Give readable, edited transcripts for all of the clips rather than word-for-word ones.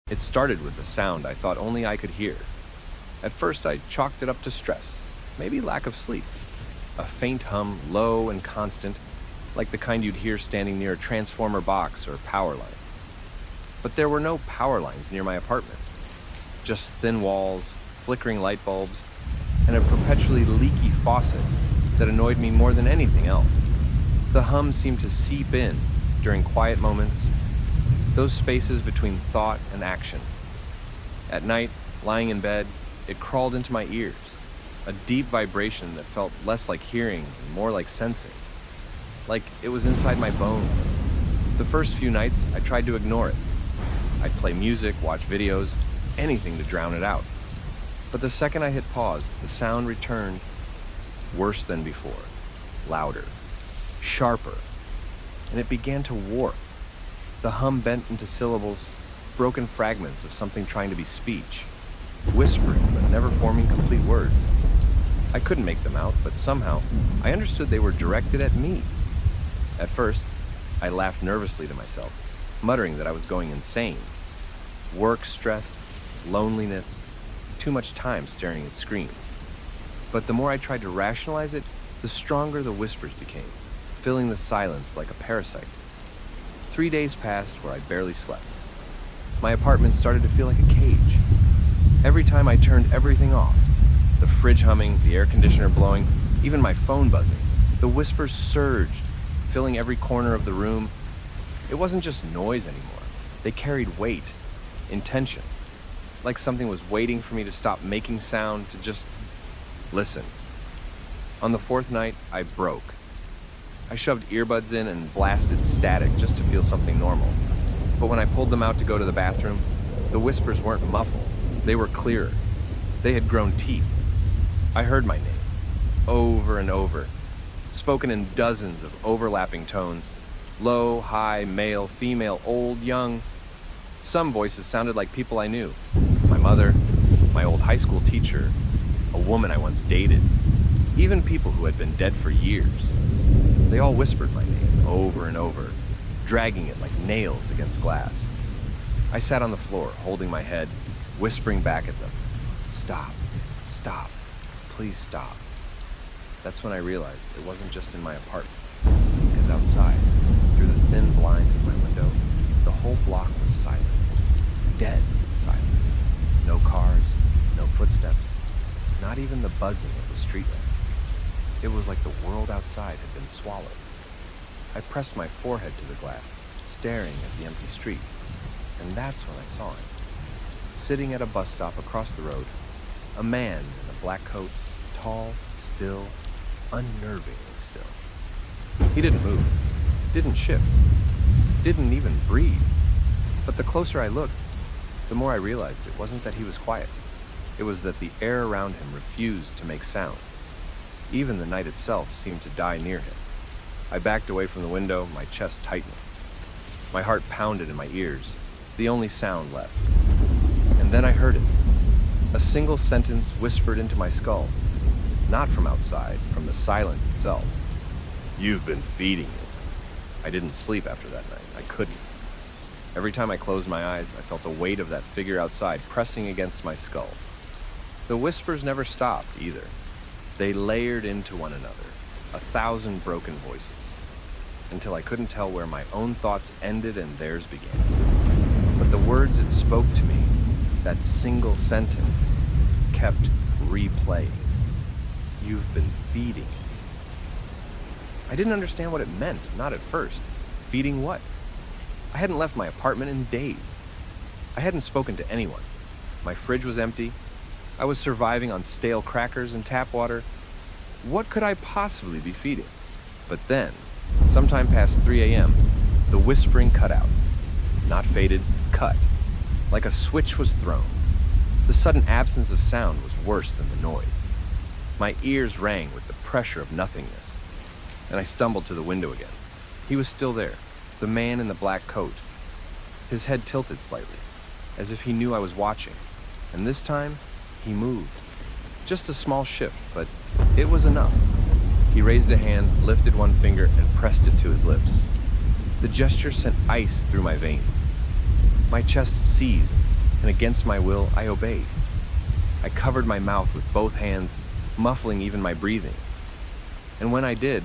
It started with a sound I thought only I could hear. At first, I chalked it up to stress, maybe lack of sleep. A faint hum, low and constant, like the kind you'd hear standing near a transformer box or power lines. But there were no power lines near my apartment. Just thin walls, flickering light bulbs, and a perpetually leaky faucet that annoyed me more than anything else. The hum seemed to seep in during quiet moments, those spaces between thought and action. At night, lying in bed, it crawled into my ears, a deep vibration that felt less like hearing and more like sensing, like it was inside my bones. The first few nights, I tried to ignore it. I'd play music, watch videos, anything to drown it out. But the second I hit pause, the sound returned, worse than before, louder, sharper, and it began to warp. The hum bent into syllables, broken fragments of something trying to be speech, whispering but never forming complete words. I couldn't make them out, but somehow I understood they were directed at me. At first, I laughed nervously to myself, muttering that I was going insane. Work stress, loneliness, too much time staring at screens. But the more I tried to rationalize it, the stronger the whispers became, filling the silence like a parasite. 3 days passed where I barely slept. My apartment started to feel like a cage. Every time I turned everything off, the fridge humming, the air conditioner blowing, even my phone buzzing, the whispers surged, filling every corner of the room. It wasn't just noise anymore. They carried weight, intention, like something was waiting for me to stop making sound, to just listen. On the fourth night, I broke. I shoved earbuds in and blasted static just to feel something normal. But when I pulled them out to go to the bathroom, the whispers weren't muffled. They were clearer. They had grown teeth. I heard my name, over and over, spoken in dozens of overlapping tones, low, high, male, female, old, young. Some voices sounded like people I knew. My mother, my old high school teacher, a woman I once dated, even people who had been dead for years. They all whispered my name over and over, dragging it like nails against glass. I sat on the floor, holding my head, whispering back at them, "Stop, stop, please stop." That's when I realized it wasn't just in my apartment, because outside, through the thin blinds of my window, the whole block was silent, dead silent. No cars, no footsteps, not even the buzzing of the street lamp. It was like the world outside had been swallowed. I pressed my forehead to the glass, staring at the empty street, and that's when I saw him. Sitting at a bus stop across the road, a man in a black coat, tall, still, unnervingly still. He didn't move, didn't shift, didn't even breathe. But the closer I looked, the more I realized it wasn't that he was quiet. It was that the air around him refused to make sound. Even the night itself seemed to die near him. I backed away from the window, my chest tightening. My heart pounded in my ears, the only sound left. And then I heard it. A single sentence whispered into my skull, not from outside, from the silence itself. "You've been feeding it." I didn't sleep after that night. I couldn't. Every time I closed my eyes, I felt the weight of that figure outside pressing against my skull. The whispers never stopped either. They layered into one another, 1,000 broken voices, until I couldn't tell where my own thoughts ended and theirs began. But the words it spoke to me, that single sentence, kept replaying. "You've been feeding it." I didn't understand what it meant, not at first. Feeding what? I hadn't left my apartment in days. I hadn't spoken to anyone. My fridge was empty. I was surviving on stale crackers and tap water. What could I possibly be feeding? But then, sometime past 3 a.m., the whispering cut out. Not faded, cut. Like a switch was thrown. The sudden absence of sound was worse than the noise. My ears rang with the pressure of nothingness, and I stumbled to the window again. He was still there, the man in the black coat. His head tilted slightly, as if he knew I was watching, and this time, he moved. Just a small shift, but it was enough. He raised a hand, lifted one finger, and pressed it to his lips. The gesture sent ice through my veins. My chest seized, and against my will, I obeyed. I covered my mouth with both hands, muffling even my breathing. And when I did,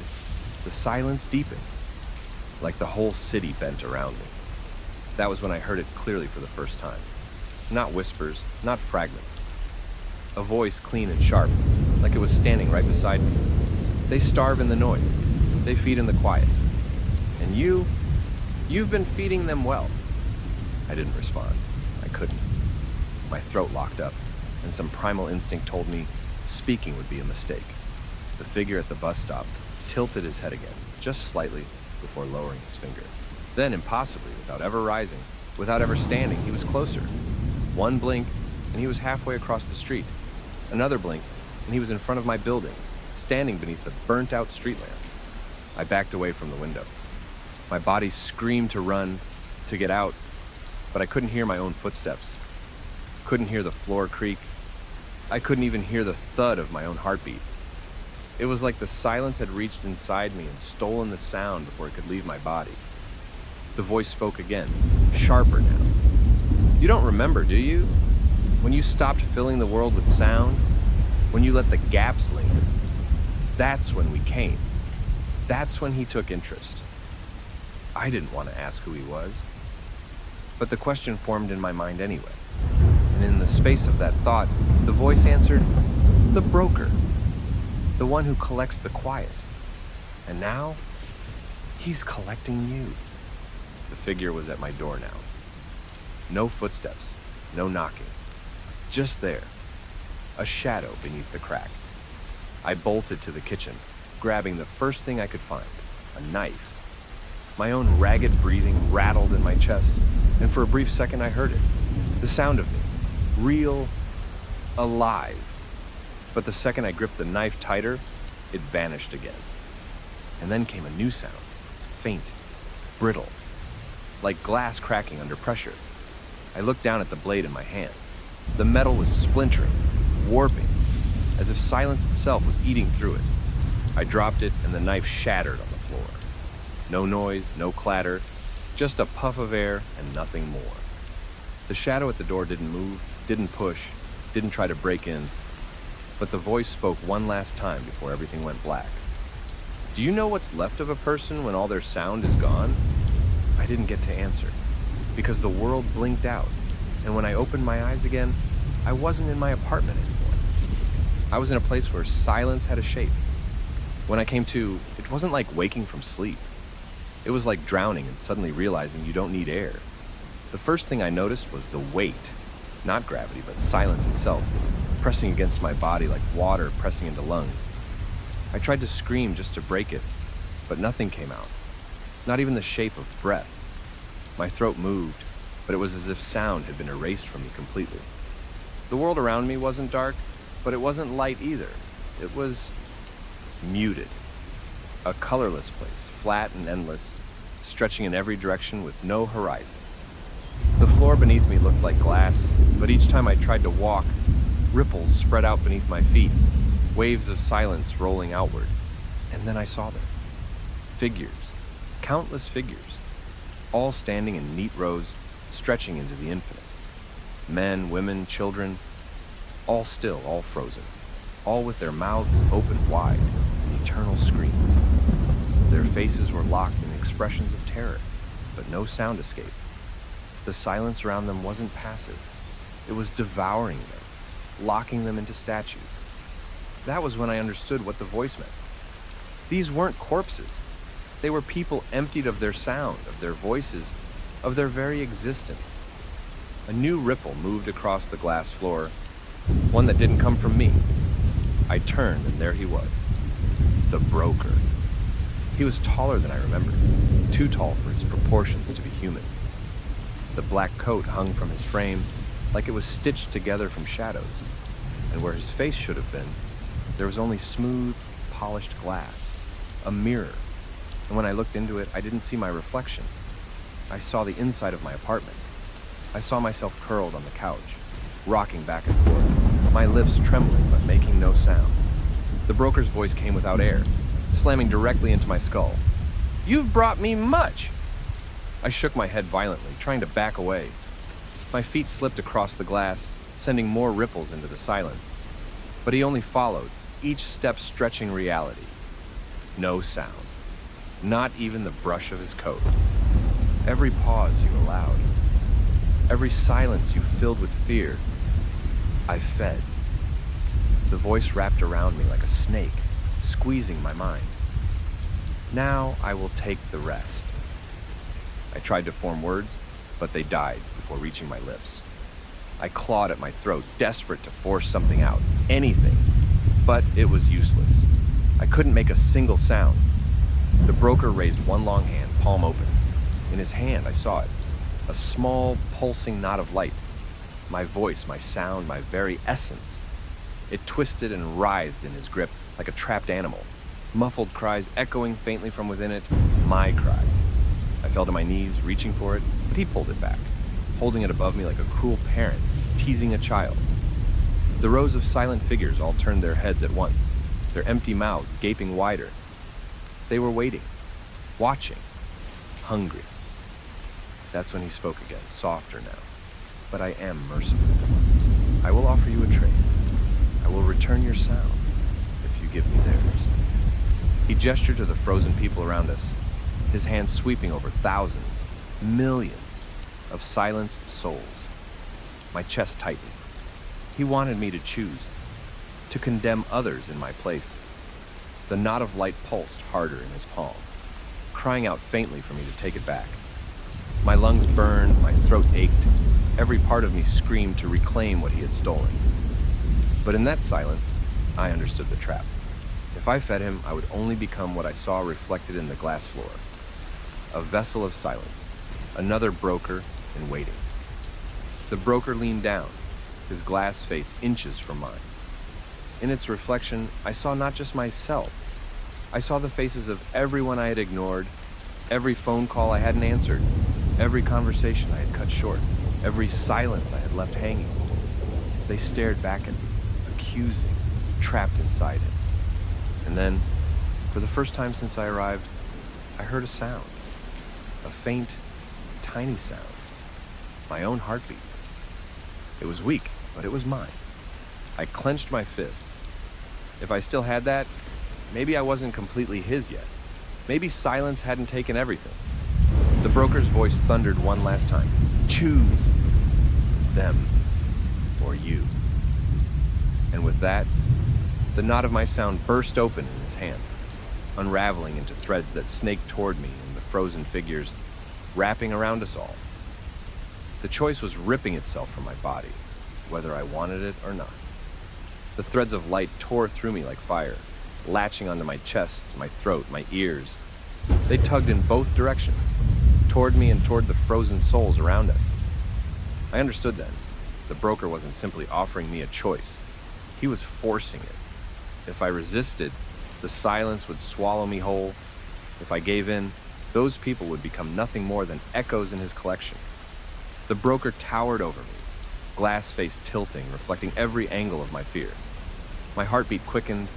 the silence deepened, like the whole city bent around me. That was when I heard it clearly for the first time. Not whispers, not fragments. A voice clean and sharp, like it was standing right beside me. They starve in the noise. They feed in the quiet. And you've been feeding them well. I didn't respond. I couldn't. My throat locked up, and some primal instinct told me speaking would be a mistake. The figure at the bus stop tilted his head again, just slightly, before lowering his finger. Then, impossibly, without ever rising, without ever standing, he was closer. One blink, and he was halfway across the street. Another blink, and he was in front of my building, standing beneath the burnt-out street lamp. I backed away from the window. My body screamed to run, to get out, but I couldn't hear my own footsteps. Couldn't hear the floor creak. I couldn't even hear the thud of my own heartbeat. It was like the silence had reached inside me and stolen the sound before it could leave my body. The voice spoke again, sharper now. You don't remember, do you? When you stopped filling the world with sound? When you let the gaps linger? That's when we came. That's when he took interest. I didn't want to ask who he was. But the question formed in my mind anyway. And in the space of that thought, the voice answered, the broker. The one who collects the quiet. And now, he's collecting you. The figure was at my door now. No footsteps, no knocking. Just there, a shadow beneath the crack. I bolted to the kitchen, grabbing the first thing I could find, a knife. My own ragged breathing rattled in my chest, and for a brief second I heard it. The sound of me, real, alive. But the second I gripped the knife tighter, it vanished again. And then came a new sound, faint, brittle, like glass cracking under pressure. I looked down at the blade in my hand. The metal was splintering, warping, as if silence itself was eating through it. I dropped it, and the knife shattered on the floor. No noise, no clatter, just a puff of air and nothing more. The shadow at the door didn't move, didn't push, didn't try to break in, but the voice spoke one last time before everything went black. Do you know what's left of a person when all their sound is gone? I didn't get to answer, because the world blinked out, and when I opened my eyes again, I wasn't in my apartment anymore. I was in a place where silence had a shape. When I came to, it wasn't like waking from sleep. It was like drowning and suddenly realizing you don't need air. The first thing I noticed was the weight, not gravity, but silence itself, pressing against my body like water pressing into lungs. I tried to scream just to break it, but nothing came out, not even the shape of breath. My throat moved, but it was as if sound had been erased from me completely. The world around me wasn't dark, but it wasn't light either. It was muted. A colorless place, flat and endless, stretching in every direction with no horizon. The floor beneath me looked like glass, but each time I tried to walk, ripples spread out beneath my feet, waves of silence rolling outward. And then I saw them. Figures, countless figures, all standing in neat rows, stretching into the infinite. Men, women, children, all still, all frozen, all with their mouths open wide in eternal screams. Their faces were locked in expressions of terror, but no sound escaped. The silence around them wasn't passive. It was devouring them, locking them into statues. That was when I understood what the voice meant. These weren't corpses. They were people emptied of their sound, of their voices, of their very existence. A new ripple moved across the glass floor, one that didn't come from me. I turned, and there he was, the broker. He was taller than I remembered, too tall for his proportions to be human. The black coat hung from his frame like it was stitched together from shadows, and where his face should have been, there was only smooth, polished glass, a mirror, and when I looked into it, I didn't see my reflection. I saw the inside of my apartment. I saw myself curled on the couch, rocking back and forth, my lips trembling but making no sound. The broker's voice came without air, slamming directly into my skull. "You've brought me much!" I shook my head violently, trying to back away. My feet slipped across the glass, sending more ripples into the silence. But he only followed, each step stretching reality. No sound. Not even the brush of his coat. Every pause you allowed. Every silence you filled with fear. I fed. The voice wrapped around me like a snake, squeezing my mind. Now I will take the rest. I tried to form words, but they died before reaching my lips. I clawed at my throat, desperate to force something out, anything. But it was useless. I couldn't make a single sound. The broker raised one long hand, palm open. In his hand, I saw it. A small, pulsing knot of light. My voice, my sound, my very essence. It twisted and writhed in his grip like a trapped animal. Muffled cries echoing faintly from within it. My cries. I fell to my knees, reaching for it, but he pulled it back, holding it above me like a cruel parent, teasing a child. The rows of silent figures all turned their heads at once, their empty mouths gaping wider. They were waiting, watching, hungry. That's when he spoke again, softer now. But I am merciful. I will offer you a trade. I will return your sound if you give me theirs. He gestured to the frozen people around us, his hand sweeping over thousands, millions of silenced souls. My chest tightened. He wanted me to choose, to condemn others in my place. The knot of light pulsed harder in his palm, crying out faintly for me to take it back. My lungs burned, my throat ached. Every part of me screamed to reclaim what he had stolen. But in that silence, I understood the trap. If I fed him, I would only become what I saw reflected in the glass floor. A vessel of silence, another broker in waiting. The broker leaned down, his glass face inches from mine. In its reflection, I saw not just myself. I saw the faces of everyone I had ignored, every phone call I hadn't answered, every conversation I had cut short, every silence I had left hanging. They stared back at me, accusing, trapped inside him. And then, for the first time since I arrived, I heard a sound. A faint, tiny sound. My own heartbeat. It was weak, but it was mine. I clenched my fists. If I still had that, maybe I wasn't completely his yet. Maybe silence hadn't taken everything. The broker's voice thundered one last time. Choose them or you. And with that, the knot of my sound burst open in his hand, unraveling into threads that snaked toward me and the frozen figures, wrapping around us all. The choice was ripping itself from my body, whether I wanted it or not. The threads of light tore through me like fire, latching onto my chest, my throat, my ears. They tugged in both directions, toward me and toward the frozen souls around us. I understood then. The broker wasn't simply offering me a choice. He was forcing it. If I resisted, the silence would swallow me whole. If I gave in, those people would become nothing more than echoes in his collection. The broker towered over me, glass face tilting, reflecting every angle of my fear. My heartbeat quickened,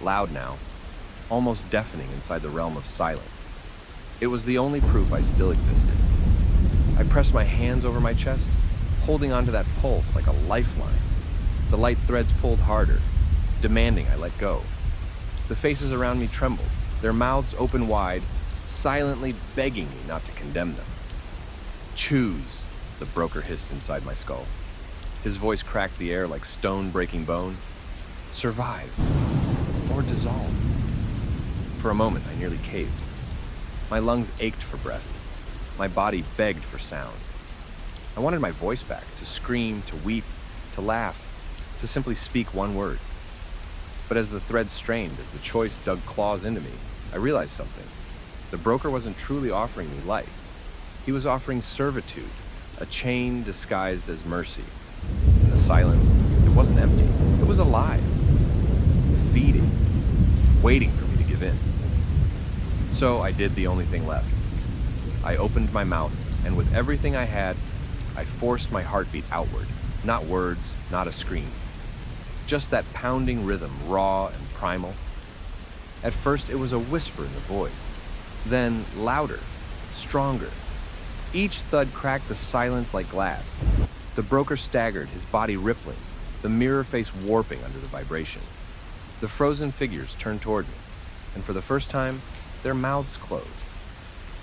loud now, almost deafening inside the realm of silence. It was the only proof I still existed. I pressed my hands over my chest, holding onto that pulse like a lifeline. The light threads pulled harder, demanding I let go. The faces around me trembled, their mouths open wide, silently begging me not to condemn them. Choose, the broker hissed inside my skull. His voice cracked the air like stone breaking bone. Survive, or dissolve. For a moment, I nearly caved. My lungs ached for breath. My body begged for sound. I wanted my voice back, to scream, to weep, to laugh, to simply speak one word. But as the thread strained, as the choice dug claws into me, I realized something. The broker wasn't truly offering me life. He was offering servitude, a chain disguised as mercy. In the silence, it wasn't empty. It was alive, feeding, waiting for me to give in. So I did the only thing left. I opened my mouth, and with everything I had, I forced my heartbeat outward. Not words, not a scream. Just that pounding rhythm, raw and primal. At first, it was a whisper in the void. Then louder, stronger. Each thud cracked the silence like glass. The broker staggered, his body rippling, the mirror face warping under the vibration. The frozen figures turned toward me, and for the first time, their mouths closed.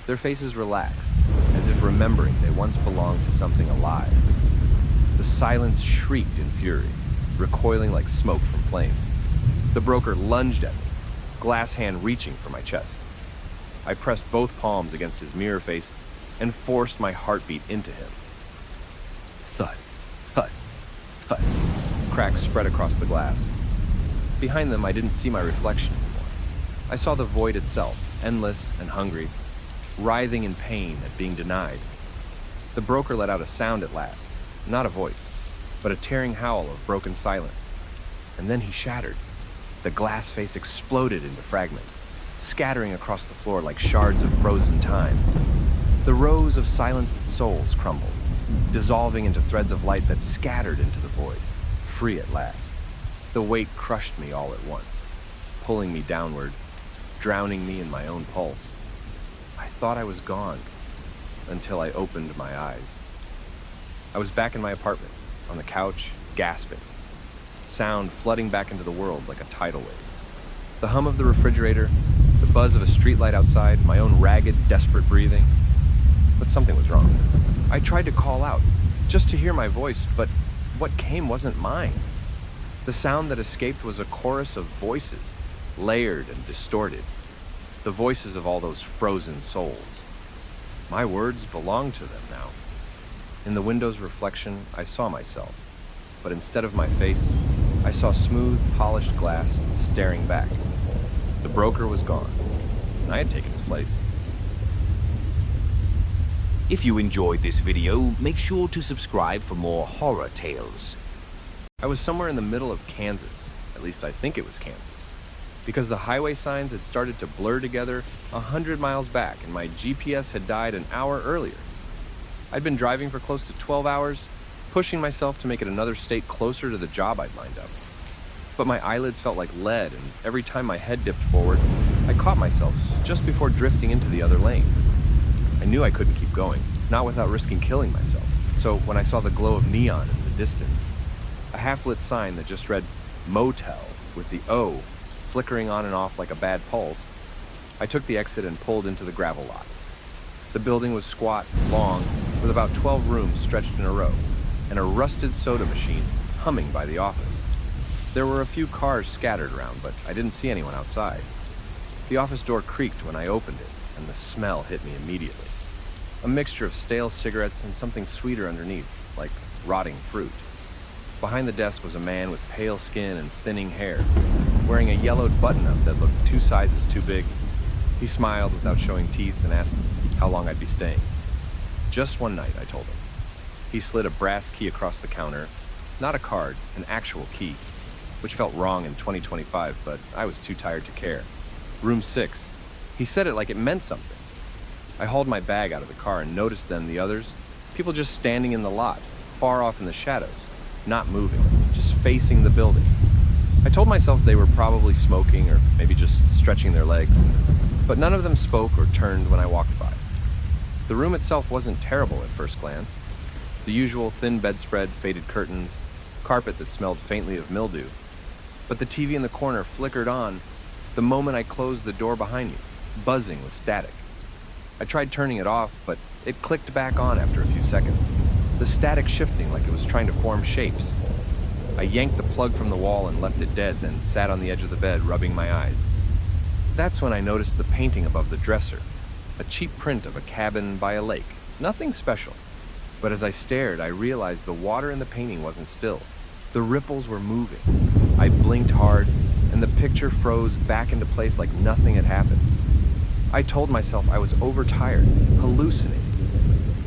Their faces relaxed, as if remembering they once belonged to something alive. The silence shrieked in fury, recoiling like smoke from flame. The broker lunged at me, glass hand reaching for my chest. I pressed both palms against his mirror face and forced my heartbeat into him. Thud, thud, thud. Cracks spread across the glass. Behind them, I didn't see my reflection anymore. I saw the void itself, endless and hungry, writhing in pain at being denied. The broker let out a sound at last, not a voice, but a tearing howl of broken silence. And then he shattered. The glass face exploded into fragments, scattering across the floor like shards of frozen time. The rows of silenced souls crumbled, dissolving into threads of light that scattered into the void, free at last. The weight crushed me all at once, pulling me downward, drowning me in my own pulse. I thought I was gone, until I opened my eyes. I was back in my apartment, on the couch, gasping, sound flooding back into the world like a tidal wave. The hum of the refrigerator, the buzz of a streetlight outside, my own ragged, desperate breathing. But something was wrong. I tried to call out, just to hear my voice, but what came wasn't mine. The sound that escaped was a chorus of voices, layered and distorted. The voices of all those frozen souls. My words belonged to them now. In the window's reflection, I saw myself, but instead of my face, I saw smooth, polished glass staring back. The broker was gone. I had taken his place. If you enjoyed this video, make sure to subscribe for more horror tales. I was somewhere in the middle of Kansas, at least I think it was Kansas, because the highway signs had started to blur together 100 miles back and my GPS had died an hour earlier. I'd been driving for close to 12 hours, pushing myself to make it another state closer to the job I'd lined up. But my eyelids felt like lead, and every time my head dipped forward, I caught myself just before drifting into the other lane. I knew I couldn't keep going, not without risking killing myself. So when I saw the glow of neon in the distance, a half-lit sign that just read motel with the O flickering on and off like a bad pulse, I took the exit and pulled into the gravel lot. The building was squat, long, with about 12 rooms stretched in a row, and a rusted soda machine humming by the office. There were a few cars scattered around, but I didn't see anyone outside. The office door creaked when I opened it, and the smell hit me immediately. A mixture of stale cigarettes and something sweeter underneath, like rotting fruit. Behind the desk was a man with pale skin and thinning hair, wearing a yellowed button-up that looked 2 sizes too big. He smiled without showing teeth and asked how long I'd be staying. Just one night, I told him. He slid a brass key across the counter, not a card, an actual key, which felt wrong in 2025, but I was too tired to care. Room 6. He said it like it meant something. I hauled my bag out of the car and noticed then the others, people just standing in the lot, far off in the shadows, not moving, just facing the building. I told myself they were probably smoking or maybe just stretching their legs, but none of them spoke or turned when I walked by. The room itself wasn't terrible at first glance. The usual thin bedspread, faded curtains, carpet that smelled faintly of mildew. But the TV in the corner flickered on the moment I closed the door behind me, buzzing with static. I tried turning it off, but it clicked back on after a few seconds, the static shifting like it was trying to form shapes. I yanked the plug from the wall and left it dead, then sat on the edge of the bed, rubbing my eyes. That's when I noticed the painting above the dresser, a cheap print of a cabin by a lake, nothing special. But as I stared, I realized the water in the painting wasn't still. The ripples were moving. I blinked hard, and the picture froze back into place like nothing had happened. I told myself I was overtired, hallucinating.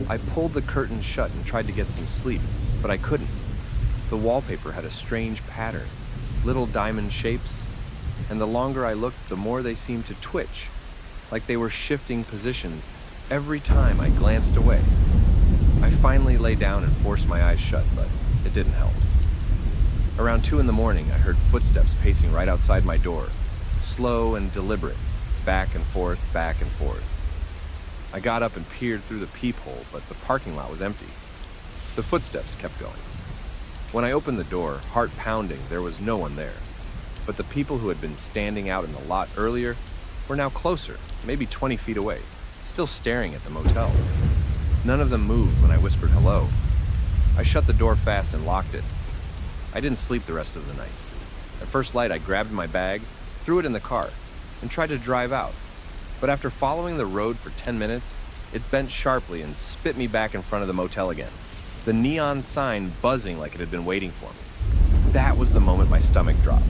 I pulled the curtains shut and tried to get some sleep, but I couldn't. The wallpaper had a strange pattern, little diamond shapes, and the longer I looked, the more they seemed to twitch, like they were shifting positions every time I glanced away. I finally lay down and forced my eyes shut, but it didn't help. Around 2 in the morning, I heard footsteps pacing right outside my door, slow and deliberate, back and forth, back and forth. I got up and peered through the peephole, but the parking lot was empty. The footsteps kept going. When I opened the door, heart pounding, there was no one there. But the people who had been standing out in the lot earlier were now closer, maybe 20 feet away, still staring at the motel. None of them moved when I whispered hello. I shut the door fast and locked it. I didn't sleep the rest of the night. At first light, I grabbed my bag, threw it in the car, and tried to drive out. But after following the road for 10 minutes, it bent sharply and spit me back in front of the motel again, the neon sign buzzing like it had been waiting for me. That was the moment my stomach dropped.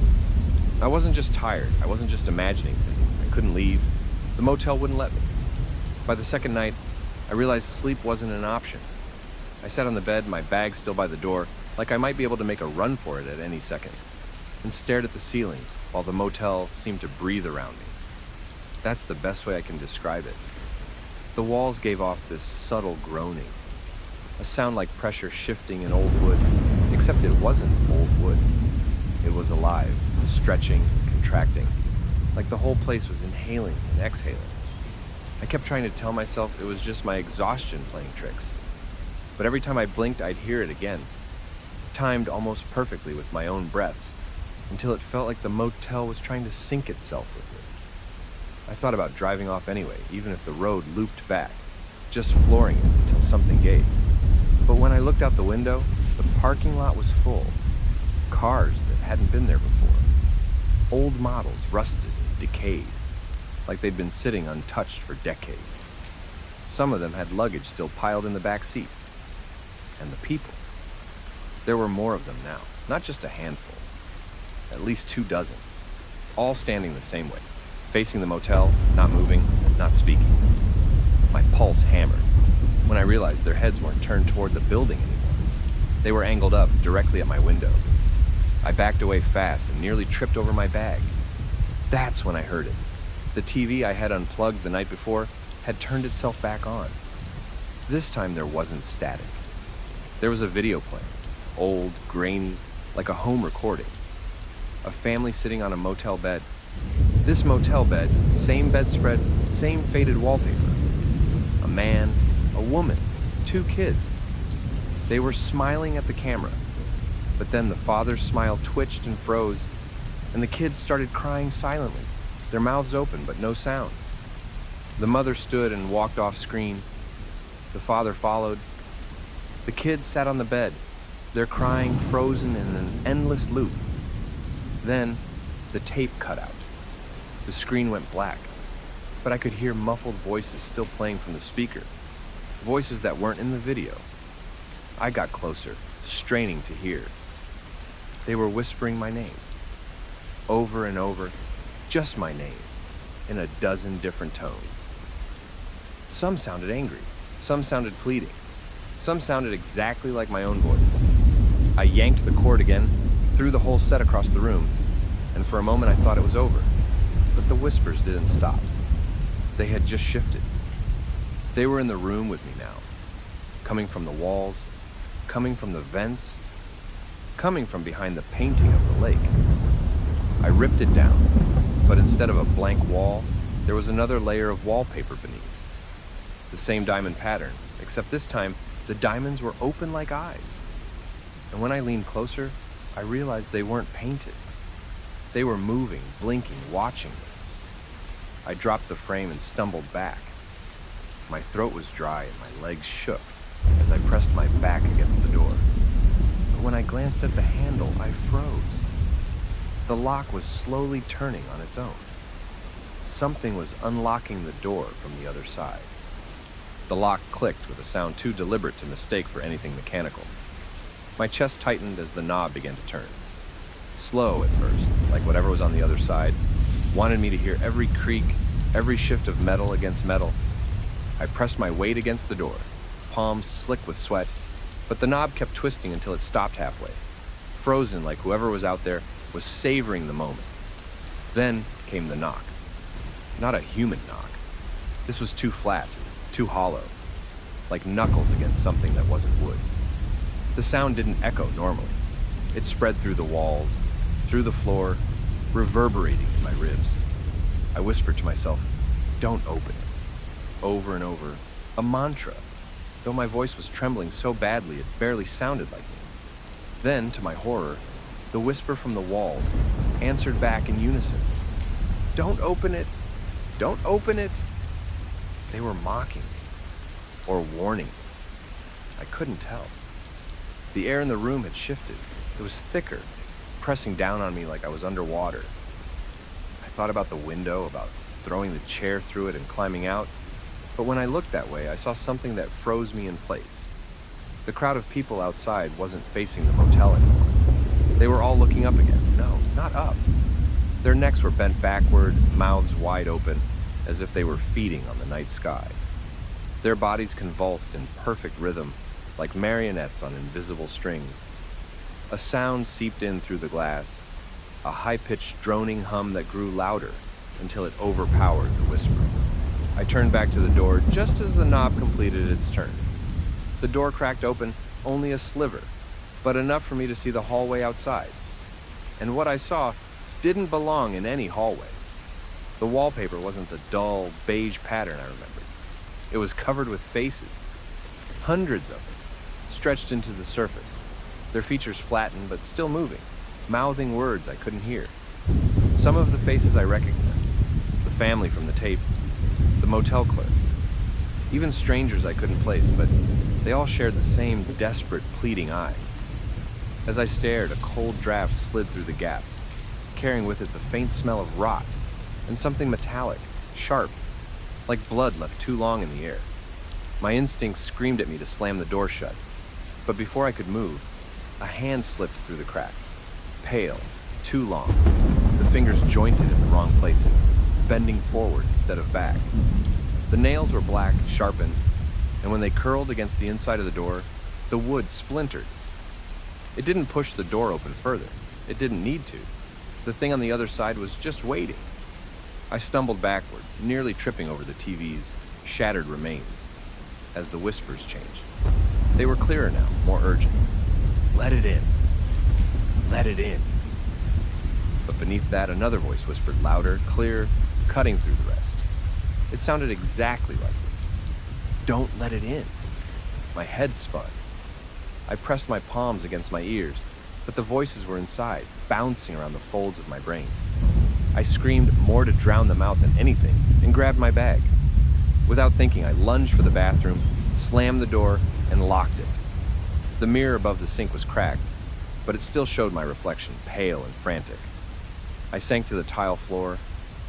I wasn't just tired. I wasn't just imagining things. I couldn't leave. The motel wouldn't let me. By the second night, I realized sleep wasn't an option. I sat on the bed, my bag still by the door, like I might be able to make a run for it at any second, and stared at the ceiling while the motel seemed to breathe around me. That's the best way I can describe it. The walls gave off this subtle groaning, a sound like pressure shifting in old wood, except it wasn't old wood. It was alive, stretching, contracting, like the whole place was inhaling and exhaling. I kept trying to tell myself it was just my exhaustion playing tricks, but every time I blinked, I'd hear it again, timed almost perfectly with my own breaths, until it felt like the motel was trying to sync itself with me. I thought about driving off anyway, even if the road looped back, just flooring it until something gave. But when I looked out the window, the parking lot was full. Cars that hadn't been there before. Old models, rusted, decayed, like they'd been sitting untouched for decades. Some of them had luggage still piled in the back seats. And the people. There were more of them now, not just a handful. At least 24, all standing the same way, facing the motel, not moving, not speaking. My pulse hammered when I realized their heads weren't turned toward the building anymore. They were angled up directly at my window. I backed away fast and nearly tripped over my bag. That's when I heard it. The TV I had unplugged the night before had turned itself back on. This time there wasn't static. There was a video playing, old, grainy, like a home recording. A family sitting on a motel bed. This motel bed, same bedspread, same faded wallpaper. A man, a woman, 2 kids. They were smiling at the camera, but then the father's smile twitched and froze, and the kids started crying silently, their mouths open but no sound. The mother stood and walked off screen. The father followed. The kids sat on the bed, their crying frozen in an endless loop. Then, the tape cut out. The screen went black, but I could hear muffled voices still playing from the speaker, voices that weren't in the video. I got closer, straining to hear. They were whispering my name, over and over, just my name, in a dozen different tones. Some sounded angry, some sounded pleading, some sounded exactly like my own voice. I yanked the cord again, threw the whole set across the room, and for a moment I thought it was over. But the whispers didn't stop. They had just shifted. They were in the room with me now, coming from the walls, coming from the vents, coming from behind the painting of the lake. I ripped it down, but instead of a blank wall, there was another layer of wallpaper beneath. The same diamond pattern, except this time, the diamonds were open like eyes. And when I leaned closer, I realized they weren't painted. They were moving, blinking, watching me. I dropped the frame and stumbled back. My throat was dry and my legs shook as I pressed my back against the door. But when I glanced at the handle, I froze. The lock was slowly turning on its own. Something was unlocking the door from the other side. The lock clicked with a sound too deliberate to mistake for anything mechanical. My chest tightened as the knob began to turn. Slow at first, like whatever was on the other side, wanted me to hear every creak, every shift of metal against metal. I pressed my weight against the door, palms slick with sweat, but the knob kept twisting until it stopped halfway, frozen like whoever was out there was savoring the moment. Then came the knock. Not a human knock. This was too flat, too hollow, like knuckles against something that wasn't wood. The sound didn't echo normally. It spread through the walls, through the floor, reverberating in my ribs. I whispered to myself, "Don't open it." Over and over, a mantra. though my voice was trembling so badly it barely sounded like me. Then, to my horror, the whisper from the walls answered back in unison. "Don't open it! Don't open it!" They were mocking me, or warning me. I couldn't tell. The air in the room had shifted. It was thicker, pressing down on me like I was underwater. I thought about the window, about throwing the chair through it and climbing out, but when I looked that way, I saw something that froze me in place. The crowd of people outside wasn't facing the motel anymore. They were all looking up again. No, not up. Their necks were bent backward, mouths wide open, as if they were feeding on the night sky. Their bodies convulsed in perfect rhythm, like marionettes on invisible strings. A sound seeped in through the glass, a high-pitched droning hum that grew louder until it overpowered the whisper. I turned back to the door just as the knob completed its turn. The door cracked open only a sliver, but enough for me to see the hallway outside. And what I saw didn't belong in any hallway. The wallpaper wasn't the dull, beige pattern I remembered. It was covered with faces, hundreds of them, stretched into the surface, their features flattened but still moving, mouthing words I couldn't hear. Some of the faces I recognized, the family from the tape, the motel clerk, even strangers I couldn't place, but they all shared the same desperate, pleading eyes. As I stared, a cold draft slid through the gap, carrying with it the faint smell of rot and something metallic, sharp, like blood left too long in the air. My instincts screamed at me to slam the door shut, but before I could move, a hand slipped through the crack, pale, too long, the fingers jointed in the wrong places, bending forward instead of back. The nails were black, sharpened, and when they curled against the inside of the door, the wood splintered. It didn't push the door open further. It didn't need to. The thing on the other side was just waiting. I stumbled backward, nearly tripping over the TV's shattered remains, as the whispers changed. They were clearer now, more urgent. "Let it in. Let it in." But beneath that, another voice whispered louder, clearer, cutting through the rest. It sounded exactly like me. "Don't let it in." My head spun. I pressed my palms against my ears, but the voices were inside, bouncing around the folds of my brain. I screamed more to drown them out than anything and grabbed my bag. Without thinking, I lunged for the bathroom, slammed the door, and locked it. The mirror above the sink was cracked, but it still showed my reflection, pale and frantic. I sank to the tile floor,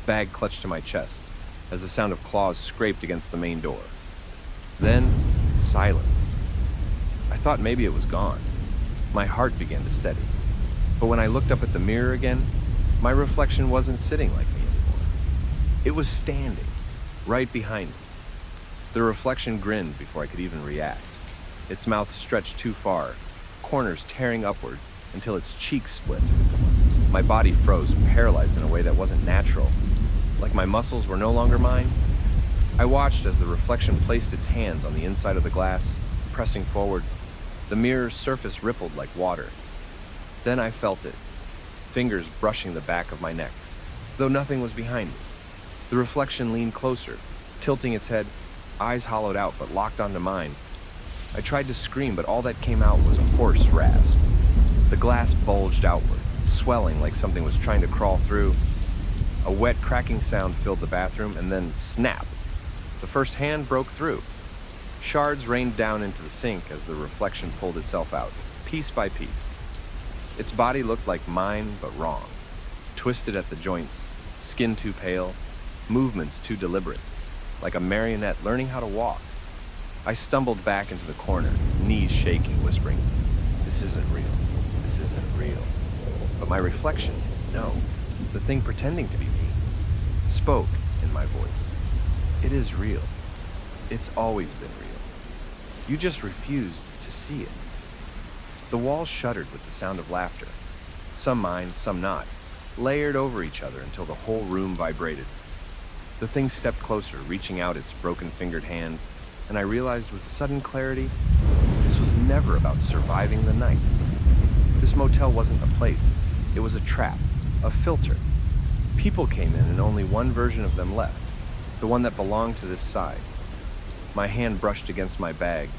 bag clutched to my chest, as the sound of claws scraped against the main door. Then, silence. I thought maybe it was gone. My heart began to steady. But when I looked up at the mirror again, my reflection wasn't sitting like me anymore. It was standing, right behind me. The reflection grinned before I could even react. Its mouth stretched too far, corners tearing upward until its cheeks split. My body froze, paralyzed in a way that wasn't natural, like my muscles were no longer mine. I watched as the reflection placed its hands on the inside of the glass, pressing forward. The mirror's surface rippled like water. Then I felt it, fingers brushing the back of my neck, though nothing was behind me. The reflection leaned closer, tilting its head, eyes hollowed out but locked onto mine. I tried to scream, but all that came out was a hoarse rasp. The glass bulged outward, swelling like something was trying to crawl through. A wet, cracking sound filled the bathroom, and then snap! The first hand broke through. Shards rained down into the sink as the reflection pulled itself out, piece by piece. Its body looked like mine, but wrong. Twisted at the joints, skin too pale, movements too deliberate, like a marionette learning how to walk. I stumbled back into the corner, knees shaking, whispering, "This isn't real. This isn't real." But my reflection, no, the thing pretending to be me, spoke in my voice. "It is real. It's always been real. You just refused to see it." The walls shuddered with the sound of laughter. Some mine, some not, layered over each other until the whole room vibrated. The thing stepped closer, reaching out its broken-fingered hand, and I realized with sudden clarity, this was never about surviving the night. This motel wasn't a place. It was a trap, a filter. People came in and only one version of them left, the one that belonged to this side. My hand brushed against my bag,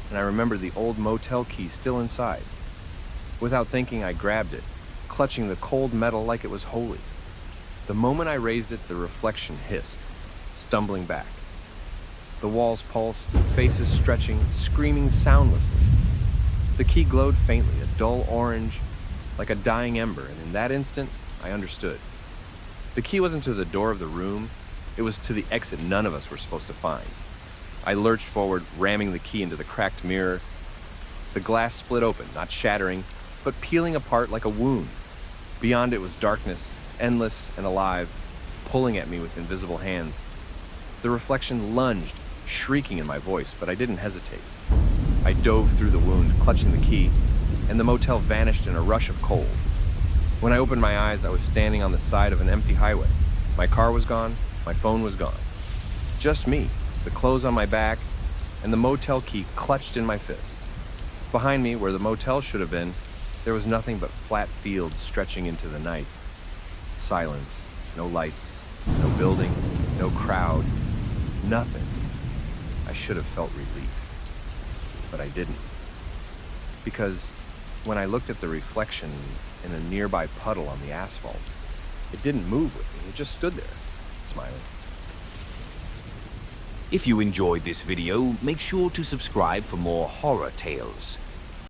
and I remembered the old motel key still inside. Without thinking, I grabbed it, clutching the cold metal like it was holy. The moment I raised it, the reflection hissed, stumbling back. The walls pulsed, faces stretching, screaming soundlessly. The key glowed faintly, a dull orange, like a dying ember, and in that instant, I understood. The key wasn't to the door of the room, it was to the exit none of us were supposed to find. I lurched forward, ramming the key into the cracked mirror. The glass split open, not shattering, but peeling apart like a wound. Beyond it was darkness, endless and alive, pulling at me with invisible hands. The reflection lunged, shrieking in my voice, but I didn't hesitate. I dove through the wound, clutching the key, and the motel vanished in a rush of cold. When I opened my eyes, I was standing on the side of an empty highway. My car was gone, my phone was gone. Just me, the clothes on my back, and the motel key clutched in my fist. Behind me, where the motel should have been, there was nothing but flat fields stretching into the night. Silence, no lights, no building, no crowd, nothing. I should have felt relief, but I didn't. Because when I looked at the reflection in a nearby puddle on the asphalt, it didn't move with me, it just stood there, smiling. If you enjoyed this video, make sure to subscribe for more horror tales.